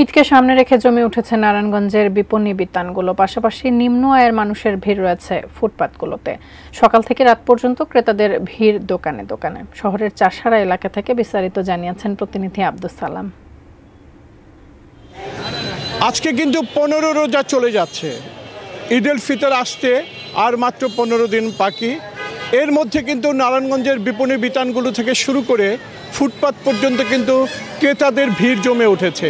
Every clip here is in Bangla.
ঈদকে সামনে রেখে জমে উঠেছে নারায়ণগঞ্জের বিপণী বিতানগুলো। পাশাপাশি নিম্ন আয়ের মানুষের ভিড় রয়েছে ফুটপাতগুলোতে। সকাল থেকে রাত পর্যন্ত ক্রেতাদের ভিড় দোকানে দোকানে। শহরের চাষারা এলাকা থেকে বিস্তারিত জানিয়েছেন প্রতিনিধি আব্দুস সালাম। আজকে কিন্তু 15 রোজা চলে যাচ্ছে। ঈদ উল ফিতর আসতে আর মাত্র 15 দিন বাকি। এর মধ্যে কিন্তু নারায়ণগঞ্জের বিপণী বিতানগুলো থেকে শুরু করে ফুটপাত পর্যন্ত কিন্তু ক্রেতাদের ভিড় জমে উঠেছে।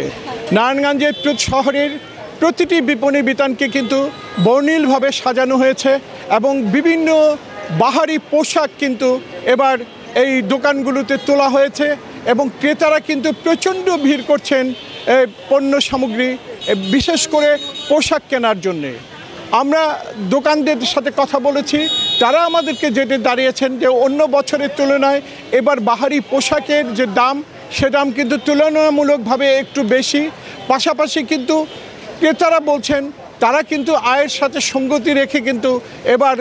নারায়ণগঞ্জের শহরের প্রতিটি বিপণী বিতানকে কিন্তু বর্ণিলভাবে সাজানো হয়েছে এবং বিভিন্ন বাহারি পোশাক কিন্তু এবার এই দোকানগুলোতে তোলা হয়েছে এবং ক্রেতারা কিন্তু প্রচণ্ড ভিড় করছেন পণ্য সামগ্রী, বিশেষ করে পোশাক কেনার জন্যে। আমরা দোকানদারদের সাথে কথা বলেছি, তারা আমাদেরকে যেটা দাঁড়িয়েছেন যে অন্য বছরের তুলনায় এবার বাহারি পোশাকের যে দাম, সে দাম কিন্তু তুলনামূলকভাবে একটু বেশি। পাশাপাশি কিন্তু ক্রেতারা বলছেন তারা কিন্তু আয়ের সাথে সঙ্গতি রেখে কিন্তু এবার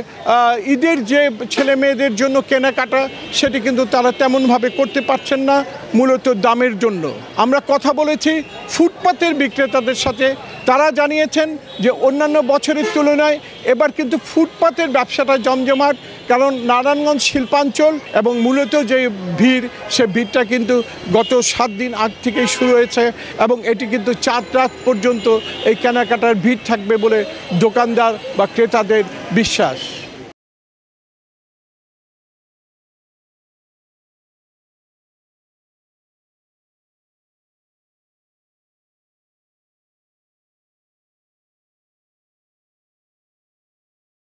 ঈদের যে ছেলে মেয়েদের জন্য কেনাকাটা সেটি কিন্তু তারা তেমনভাবে করতে পারছেন না, মূলত দামের জন্য। আমরা কথা বলেছি ফুটপাতের বিক্রেতাদের সাথে, তারা জানিয়েছেন যে অন্যান্য বছরের তুলনায় এবার কিন্তু ফুটপাতের ব্যবসাটা জমজমাট, কারণ নারায়ণগঞ্জ শিল্পাঞ্চল এবং মূলত যে ভিড়, সে ভিড়টা কিন্তু গত 7 দিন আগ থেকেই শুরু হয়েছে এবং এটি কিন্তু 4 রাত পর্যন্ত এই কেনাকাটার ভিড় থাকবে বলে দোকানদার বা ক্রেতাদের বিশ্বাস।